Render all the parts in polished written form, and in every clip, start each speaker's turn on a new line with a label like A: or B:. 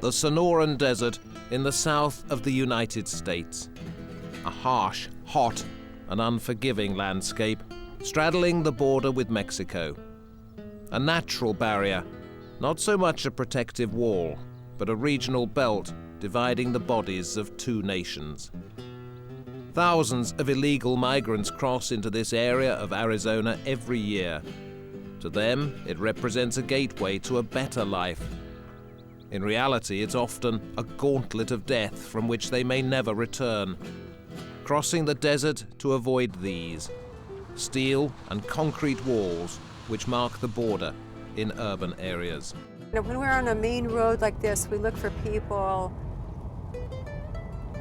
A: the Sonoran Desert in the south of the United States. A harsh, hot, and unforgiving landscape straddling the border with Mexico. A natural barrier, not so much a protective wall, but a regional belt dividing the bodies of two nations. Thousands of illegal migrants cross into this area of Arizona every year. To them, it represents a gateway to a better life. In reality, it's often a gauntlet of death from which they may never return. Crossing the desert to avoid these steel and concrete walls which mark the border in urban areas.
B: When we're on a main road like this, we look for people.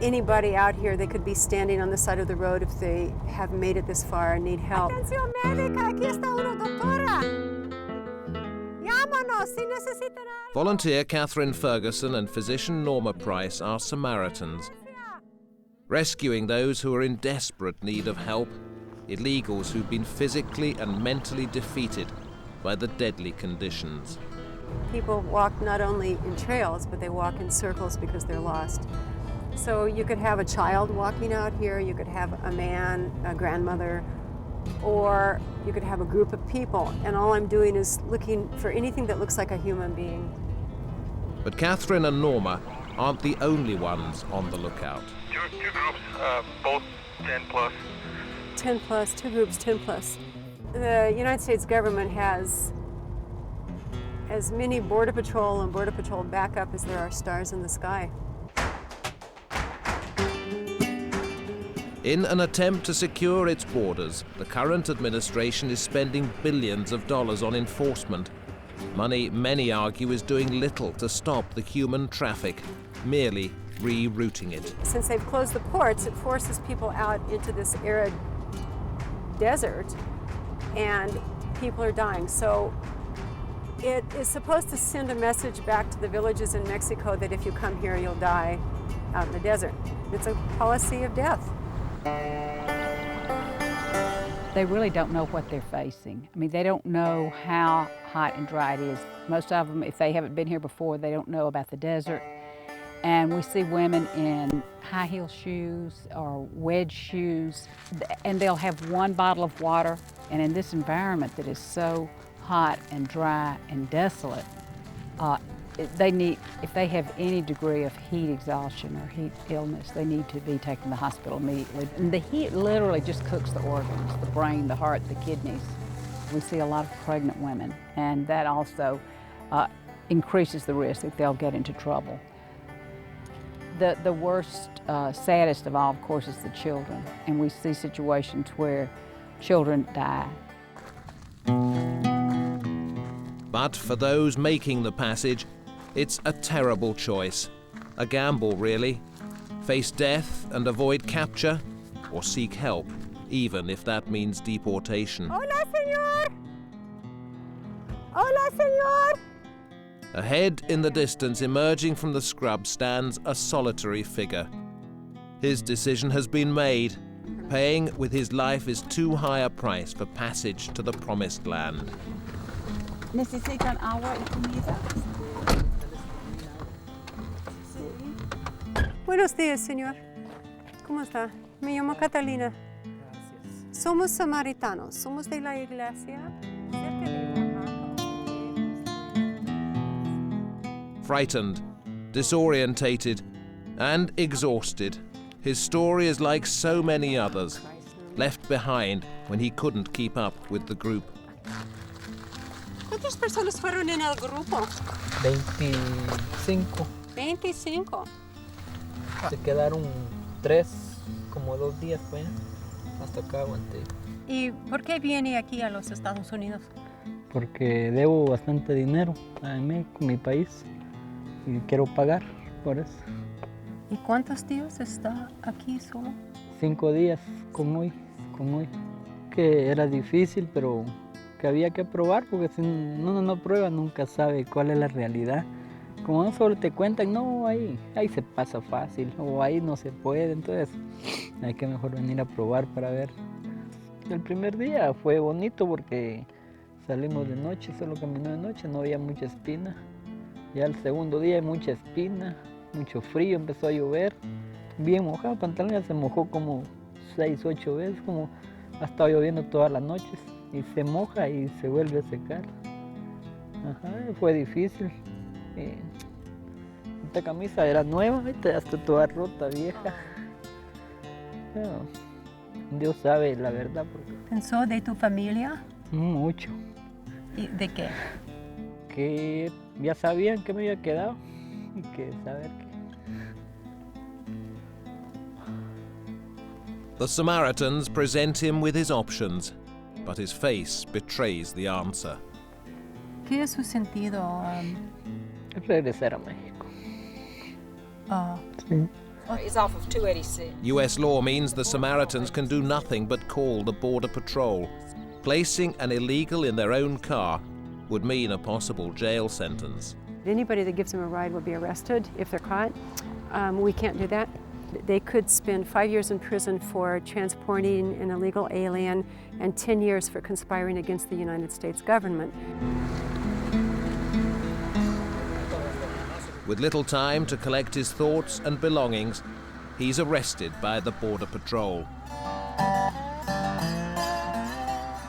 B: Anybody out here, they could be standing on the side of the road if they have made it this far and need help. Atención médica, aquí está uno, doctora. Llámanos si necesitan algo.
A: Volunteer Catherine Ferguson and physician Norma Price are Samaritans, rescuing those who are in desperate need of help, illegals who've been physically and mentally defeated by the deadly conditions.
B: People walk not only in trails, but they walk in circles because they're lost. So you could have a child walking out here, you could have a man, a grandmother, or you could have a group of people, and all I'm doing is looking for anything that looks like a human being.
A: But Catherine and Norma aren't the only ones on the lookout.
C: Two groups, both 10 plus.
B: 10 plus, two groups, 10 plus. The United States government has as many Border Patrol and Border Patrol backup as there are stars in the sky.
A: In an attempt to secure its borders, the current administration is spending billions of dollars on enforcement. Money, many argue, is doing little to stop the human traffic, merely rerouting it.
B: Since they've closed the ports, it forces people out into this arid desert, and people are dying. So it is supposed to send a message back to the villages in Mexico that if you come here, you'll die out in the desert. It's a policy of death.
D: They really don't know what they're facing. I mean, they don't know how hot and dry it is. Most of them, if they haven't been here before, they don't know about the desert. And we see women in high heel shoes or wedge shoes, and they'll have one bottle of water. And in this environment that is so hot and dry and desolate, they need, if they have any degree of heat exhaustion or heat illness, they need to be taken to the hospital immediately. And the heat literally just cooks the organs, the brain, the heart, the kidneys. We see a lot of pregnant women, and that also increases the risk that they'll get into trouble. The worst, saddest of all, of course, is the children. And we see situations where children die.
A: But for those making the passage, it's a terrible choice. A gamble, really. Face death and avoid capture, or seek help, even if that means deportation.
B: Hola, señor! Hola, señor!
A: Ahead in the distance, emerging from the scrub, stands a solitary figure. His decision has been made. Paying with his life is too high a price for passage to the promised land.
D: ¿Necesitan agua y comida?
B: Buenos días, señor. ¿Cómo está? Me llamo Catalina. Somos samaritanos. Somos de la iglesia.
A: Frightened, disorientated, and exhausted, his story is like so many others, left behind when he couldn't keep up with the group.
B: ¿Cuántas personas fueron en el grupo?
E: 25.
B: 25.
E: Se quedaron 3, como 2 días fue, hasta acá aguanté.
B: ¿Y por qué viene aquí a los Estados Unidos?
E: Porque debo bastante dinero a mi país y quiero pagar por eso.
B: ¿Y cuántos días está aquí solo?
E: 5 días con hoy. Que era difícil, pero que había que probar, porque si uno no prueba nunca sabe cuál es la realidad. Como no solo te cuentan, no, ahí se pasa fácil, o ahí no se puede, entonces hay que mejor venir a probar para ver. El primer día fue bonito porque salimos de noche, solo caminó de noche, no había mucha espina. Ya el segundo día mucha espina, mucho frío, empezó a llover, bien mojado, el pantalón ya se mojó como 6, 8 veces, como ha estado lloviendo todas las noches y se moja y se vuelve a secar. Ajá, fue difícil. Esta camisa era nueva, esta ya está toda rota, vieja. Pero Dios sabe la verdad. Porque...
B: ¿Pensó de tu familia?
E: Mucho.
B: ¿Y de qué?
E: Que ya sabían que me había quedado y que saber que...
A: The Samaritans present him with his options, but his face betrays the answer.
B: ¿Qué es su sentido?
E: Regresar a México.
B: Sí.
F: It's off of 286.
A: US law means the Samaritans can do nothing but call the Border Patrol. Placing an illegal in their own car would mean a possible jail sentence.
B: Anybody that gives them a ride will be arrested if they're caught. We can't do that. They could spend 5 years in prison for transporting an illegal alien and 10 years for conspiring against the United States government.
A: With little time to collect his thoughts and belongings, he's arrested by the Border Patrol.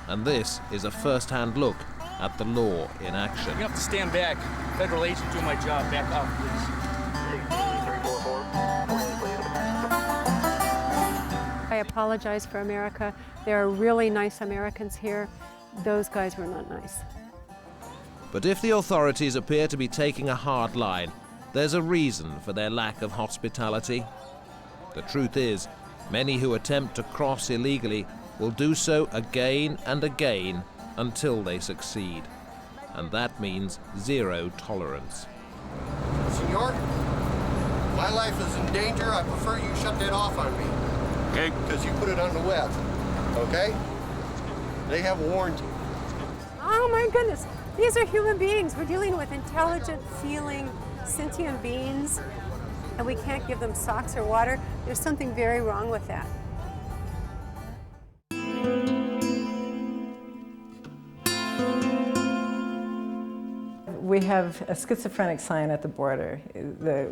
A: And this is a first-hand look at the law in action.
G: You have to stand back. Federal agent doing my job. Back off, please.
B: I apologize for America. There are really nice Americans here. Those guys were not nice.
A: But if the authorities appear to be taking a hard line, there's a reason for their lack of hospitality. The truth is, many who attempt to cross illegally will do so again and again until they succeed. And that means zero tolerance.
H: Senor, my life is in danger. I prefer you shut that off on me.
G: Okay.
H: Because you put it on the web, okay? They have warned you.
B: Oh my goodness, these are human beings. We're dealing with intelligent, feeling, sentient beings, and we can't give them socks or water. There's something very wrong with that.
I: We have a schizophrenic sign at the border.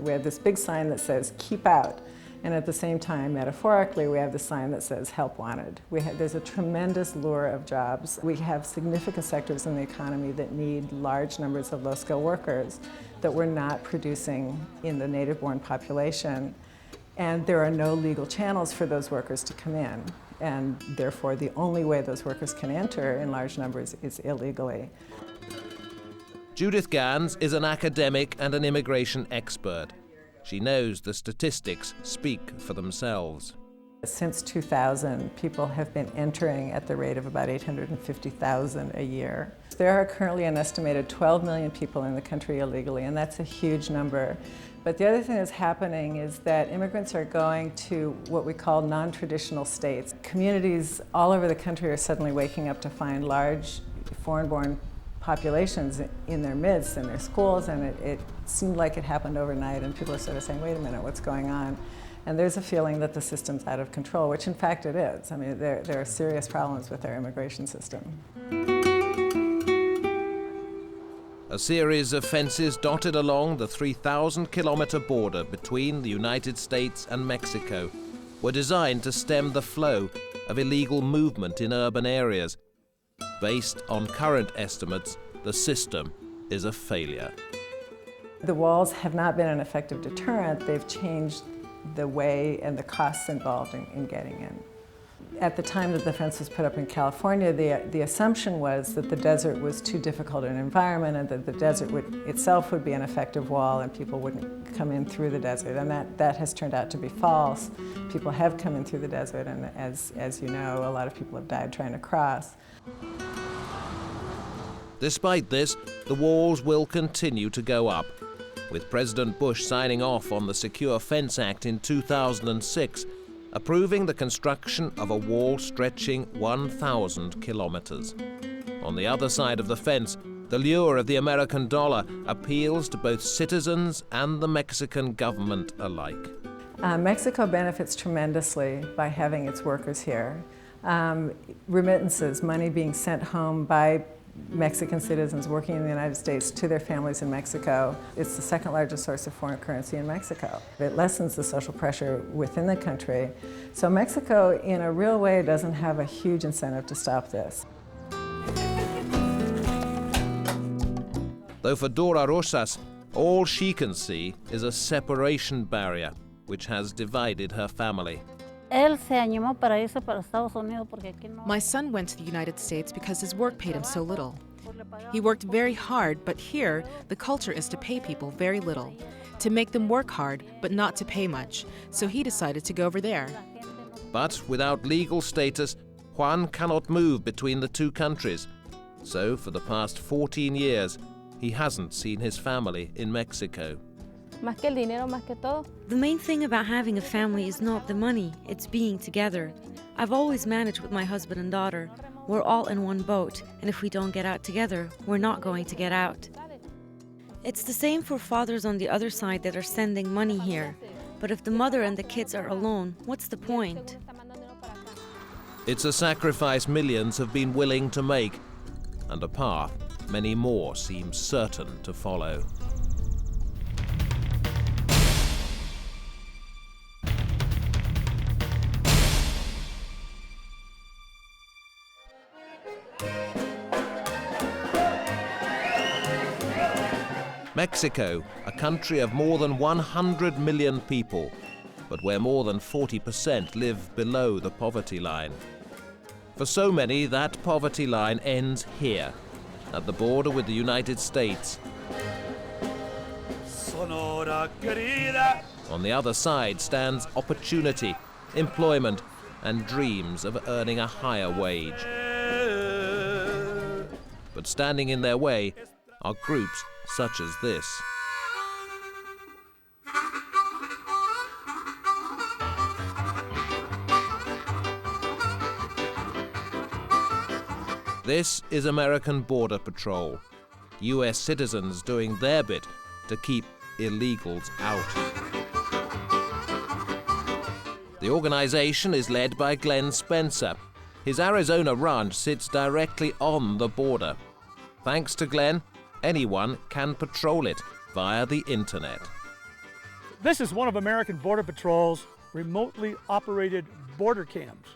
I: We have this big sign that says, "Keep out." And at the same time, metaphorically, we have the sign that says, "Help wanted." There's a tremendous lure of jobs. We have significant sectors in the economy that need large numbers of low-skilled workers that we're not producing in the native-born population. And there are no legal channels for those workers to come in. And therefore, the only way those workers can enter in large numbers is illegally.
A: Judith Gans is an academic and an immigration expert. She knows the statistics speak for themselves.
I: Since 2000, people have been entering at the rate of about 850,000 a year. There are currently an estimated 12 million people in the country illegally, and that's a huge number. But the other thing that's happening is that immigrants are going to what we call non-traditional states. Communities all over the country are suddenly waking up to find large foreign-born populations in their midst, in their schools, and it seemed like it happened overnight, and people are sort of saying, wait a minute, what's going on? And there's a feeling that the system's out of control, which in fact it is. I mean, there are serious problems with our immigration system.
A: A series of fences dotted along the 3,000-kilometer border between the United States and Mexico were designed to stem the flow of illegal movement in urban areas. Based on current estimates, the system is a failure.
I: The walls have not been an effective deterrent. They've changed the way and the costs involved in getting in. At the time that the fence was put up in California, the assumption was that the desert was too difficult an environment and that the desert itself would be an effective wall and people wouldn't come in through the desert. And that has turned out to be false. People have come in through the desert, and as you know, a lot of people have died trying to cross.
A: Despite this, the walls will continue to go up. With President Bush signing off on the Secure Fence Act in 2006, approving the construction of a wall stretching 1,000 kilometers. On the other side of the fence, the lure of the American dollar appeals to both citizens and the Mexican government alike.
I: Mexico benefits tremendously by having its workers here. Remittances, money being sent home by Mexican citizens working in the United States to their families in Mexico. It's the second largest source of foreign currency in Mexico. It lessens the social pressure within the country. So Mexico, in a real way, doesn't have a huge incentive to stop this.
A: Though for Dora Rosas, all she can see is a separation barrier which has divided her family.
J: My son went to the United States because his work paid him so little. He worked very hard, but here, the culture is to pay people very little, to make them work hard, but not to pay much, so he decided to go over there.
A: But without legal status, Juan cannot move between the two countries. So for the past 14 years, he hasn't seen his family in Mexico.
K: The main thing about having a family is not the money, it's being together. I've always managed with my husband and daughter. We're all in one boat, and if we don't get out together, we're not going to get out. It's the same for fathers on the other side that are sending money here. But if the mother and the kids are alone, what's the point?
A: It's a sacrifice millions have been willing to make, and a path many more seem certain to follow. Mexico, a country of more than 100 million people, but where more than 40% live below the poverty line. For so many, that poverty line ends here, at the border with the United States. On the other side stands opportunity, employment, and dreams of earning a higher wage. But standing in their way are groups such as this. This is American Border Patrol, US citizens doing their bit to keep illegals out. The organization is led by Glenn Spencer. His Arizona ranch sits directly on the border. Thanks to Glenn, anyone can patrol it via the internet.
L: This is one of American Border Patrol's remotely operated border cams.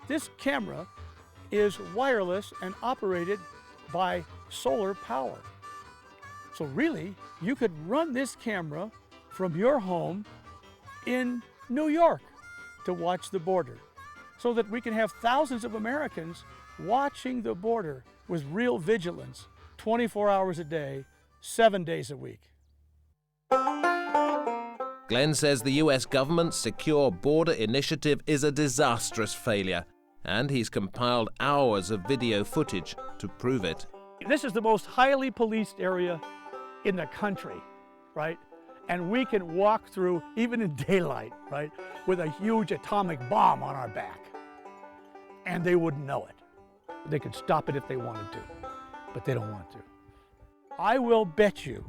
L: This camera is wireless and operated by solar power. So really, you could run this camera from your home in New York to watch the border, so that we can have thousands of Americans watching the border with real vigilance, 24 hours a day, 7 days a week.
A: Glenn says the US government's Secure Border Initiative is a disastrous failure, and he's compiled hours of video footage to prove it.
L: This is the most highly policed area in the country, right? And we can walk through, even in daylight, right, with a huge atomic bomb on our back. And they wouldn't know it. They could stop it if they wanted to, but they don't want to. I will bet you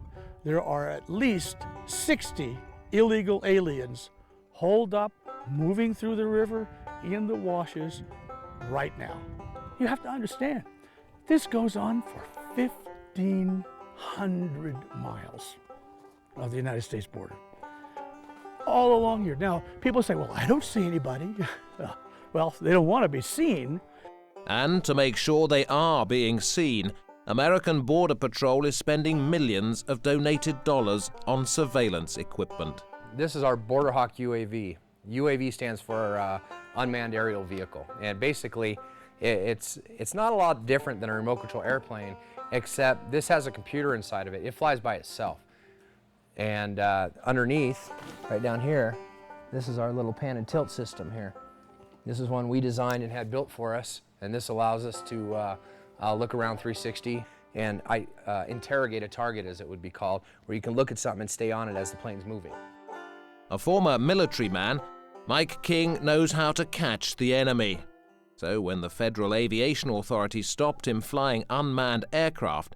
L: there are at least 60 illegal aliens holed up, moving through the river, in the washes, right now. You have to understand, this goes on for 1,500 miles of the United States border, all along here. Now, people say, well, I don't see anybody. Well, they don't want to be seen.
A: And to make sure they are being seen, American Border Patrol is spending millions of donated dollars on surveillance equipment.
M: This is our Border Hawk UAV. UAV stands for unmanned aerial vehicle, and basically it's not a lot different than a remote control airplane, except this has a computer inside of it. It flies by itself, and underneath, right down here, this is our little pan and tilt system here. This is one we designed and had built for us, and this allows us to look around 360 and interrogate a target, as it would be called, where you can look at something and stay on it as the plane's moving.
A: A former military man, Mike King knows how to catch the enemy. So when the Federal Aviation Authority stopped him flying unmanned aircraft,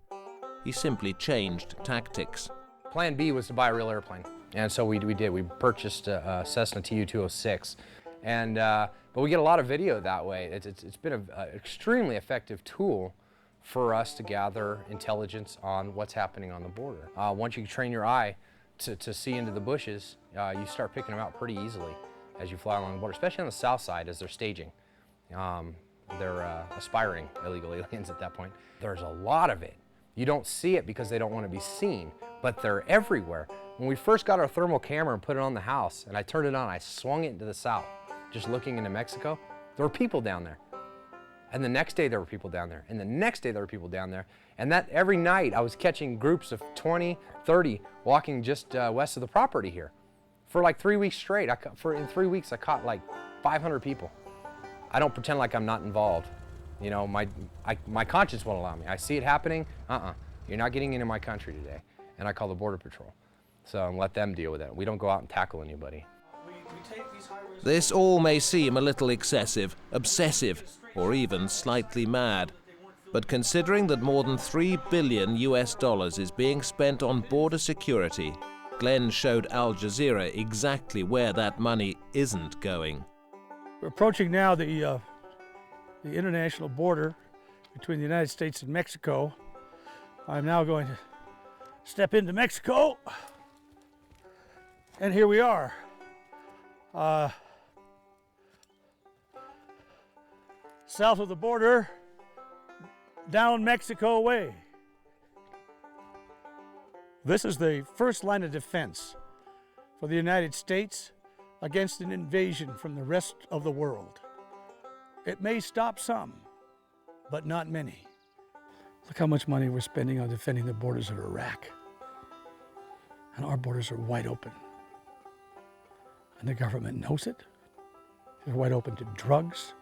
A: he simply changed tactics.
M: Plan B was to buy a real airplane, and so we did. We purchased a Cessna Tu-206, and but we get a lot of video that way. It's been an extremely effective tool for us to gather intelligence on what's happening on the border. Once you train your eye to see into the bushes, you start picking them out pretty easily as you fly along the border, especially on the south side as they're staging. They're aspiring illegal aliens at that point. There's a lot of it. You don't see it because they don't want to be seen, but they're everywhere. When we first got our thermal camera and put it on the house, and I turned it on, I swung it into the south, just looking into Mexico, there were people down there. And the next day there were people down there, and the next day there were people down there. And that every night I was catching groups of 20, 30 walking just west of the property here. For like 3 weeks straight, in 3 weeks I caught like 500 people. I don't pretend like I'm not involved. You know, my conscience won't allow me. I see it happening, you're not getting into my country today. And I call the Border Patrol. So and let them deal with it. We don't go out and tackle anybody.
A: This all may seem a little excessive, obsessive, or even slightly mad. But considering that more than $3 billion is being spent on border security, Glenn showed Al Jazeera exactly where that money isn't going.
L: We're approaching now the international border between the United States and Mexico. I'm now going to step into Mexico, and here we are. South of the border, down Mexico way. This is the first line of defense for the United States against an invasion from the rest of the world. It may stop some, but not many. Look how much money we're spending on defending the borders of Iraq. And our borders are wide open. And the government knows it. They're wide open to drugs,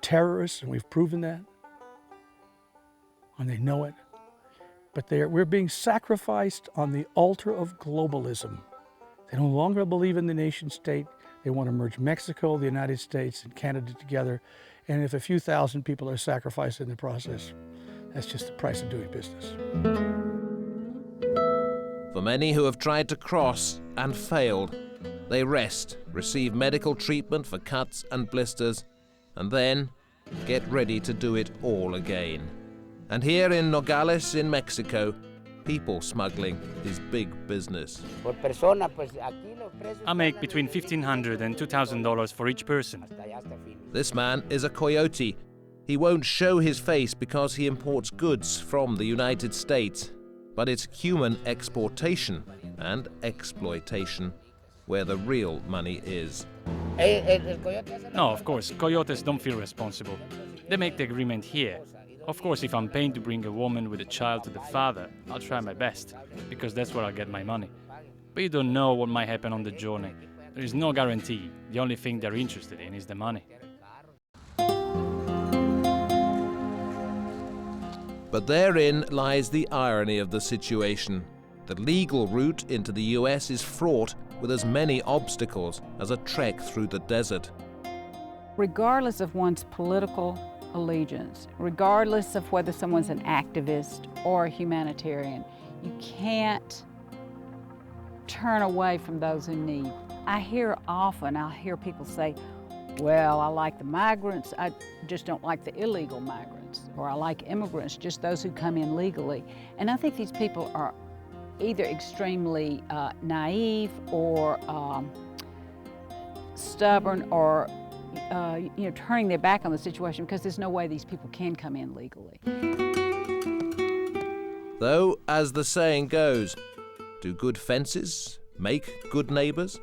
L: terrorists, and we've proven that. And they know it. But we're being sacrificed on the altar of globalism. They no longer believe in the nation state. They want to merge Mexico, the United States, and Canada together. And if a few thousand people are sacrificed in the process, that's just the price of doing business.
A: For many who have tried to cross and failed, they rest, receive medical treatment for cuts and blisters, and then get ready to do it all again. And here in Nogales in Mexico, people smuggling is big business.
G: I make between $1,500 and $2,000 for each person.
A: This man is a coyote. He won't show his face because he imports goods from the United States. But it's human exportation and exploitation where the real money is.
G: No, of course, coyotes don't feel responsible. They make the agreement here. Of course, if I'm paying to bring a woman with a child to the father, I'll try my best, because that's where I'll get my money. But you don't know what might happen on the journey. There is no guarantee. The only thing they're interested in is the money.
A: But therein lies the irony of the situation. The legal route into the US is fraught with as many obstacles as a trek through the desert.
D: Regardless of one's political allegiance, regardless of whether someone's an activist or a humanitarian, you can't turn away from those in need. I'll hear people say, well, I like the migrants, I just don't like the illegal migrants, or I like immigrants, just those who come in legally. And I think these people are either extremely naive or stubborn or turning their back on the situation because there's no way these people can come in legally.
A: Though, as the saying goes, do good fences make good neighbors?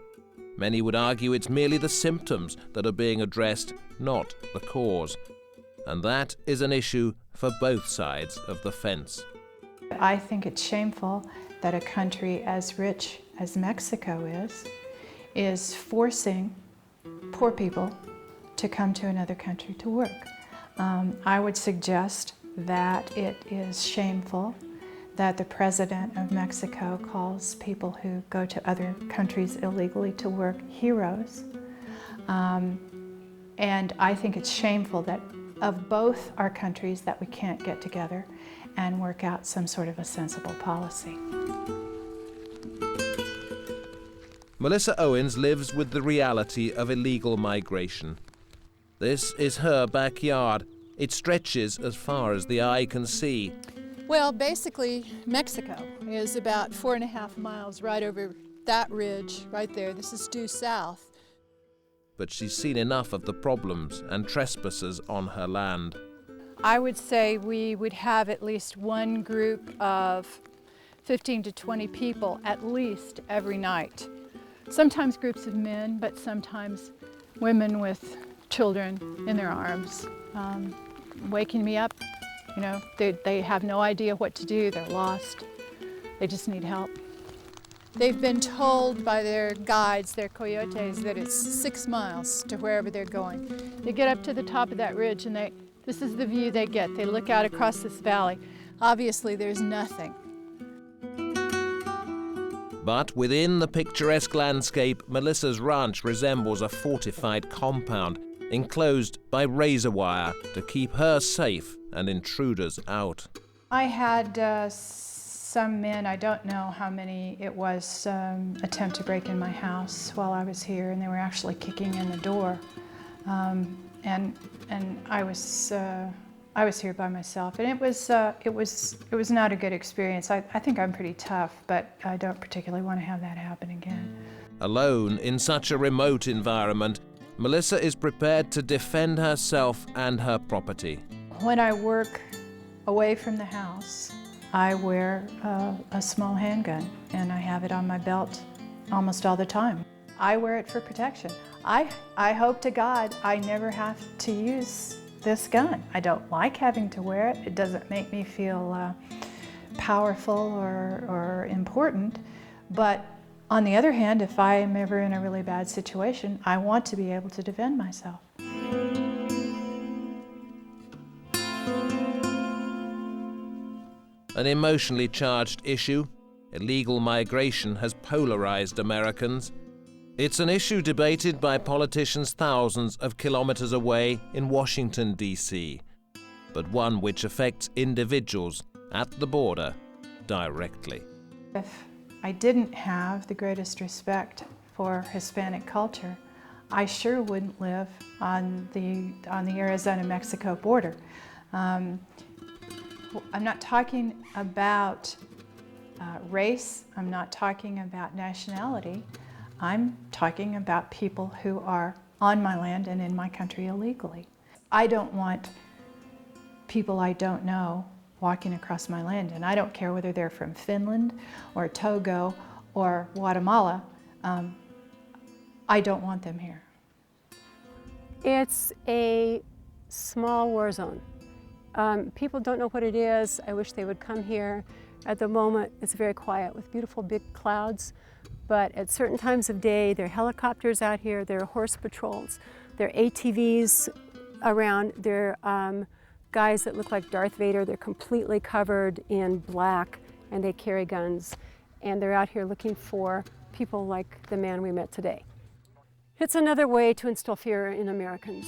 A: Many would argue it's merely the symptoms that are being addressed, not the cause. And that is an issue for both sides of the fence.
N: I think it's shameful that a country as rich as Mexico is forcing poor people to come to another country to work. I would suggest that it is shameful that the president of Mexico calls people who go to other countries illegally to work heroes. And I think it's shameful that of both our countries that we can't get together and work out some sort of a sensible policy.
A: Melissa Owens lives with the reality of illegal migration. This is her backyard, It stretches as far as the eye can see.
O: Well, basically, Mexico is about 4.5 miles right over that ridge right there. This is due south.
A: But she's seen enough of the problems and trespassers on her land.
N: I would say we would have at least one group of 15 to 20 people at least every night. Sometimes groups of men, but sometimes women with children in their arms, waking me up. You know, they have no idea what to do, they're lost, they just need help. They've been told by their guides, their coyotes, that it's 6 miles to wherever they're going. They get up to the top of that ridge and this is the view they get. They look out across this valley. Obviously there's nothing.
A: But within the picturesque landscape, Melissa's ranch resembles a fortified compound, enclosed by razor wire to keep her safe and intruders out.
N: I had some men, I don't know how many it was, attempt to break in my house while I was here, and they were actually kicking in the door. And I was here by myself, and it was not a good experience. I think I'm pretty tough, but I don't particularly want to have that happen again.
A: Alone in such a remote environment, Melissa is prepared to defend herself and her property.
N: When I work away from the house, I wear a small handgun, and I have it on my belt almost all the time. I wear it for protection. I hope to God I never have to use this gun. I don't like having to wear it. It doesn't make me feel powerful or important. But on the other hand, if I am ever in a really bad situation, I want to be able to defend myself.
A: An emotionally charged issue, illegal migration has polarized Americans. It's an issue debated by politicians thousands of kilometers away in Washington, D.C., but one which affects individuals at the border directly.
N: If I didn't have the greatest respect for Hispanic culture, I sure wouldn't live on the Arizona-Mexico border. I'm not talking about race, I'm not talking about nationality. I'm talking about people who are on my land and in my country illegally. I don't want people I don't know walking across my land, and I don't care whether they're from Finland or Togo or Guatemala. I don't want them here.
B: It's a small war zone. People don't know what it is. I wish they would come here. At the moment, it's very quiet with beautiful big clouds. But at certain times of day, there are helicopters out here, there are horse patrols, there are ATVs around, there are guys that look like Darth Vader. They're completely covered in black, and they carry guns. And they're out here looking for people like the man we met today. It's another way to instill fear in Americans.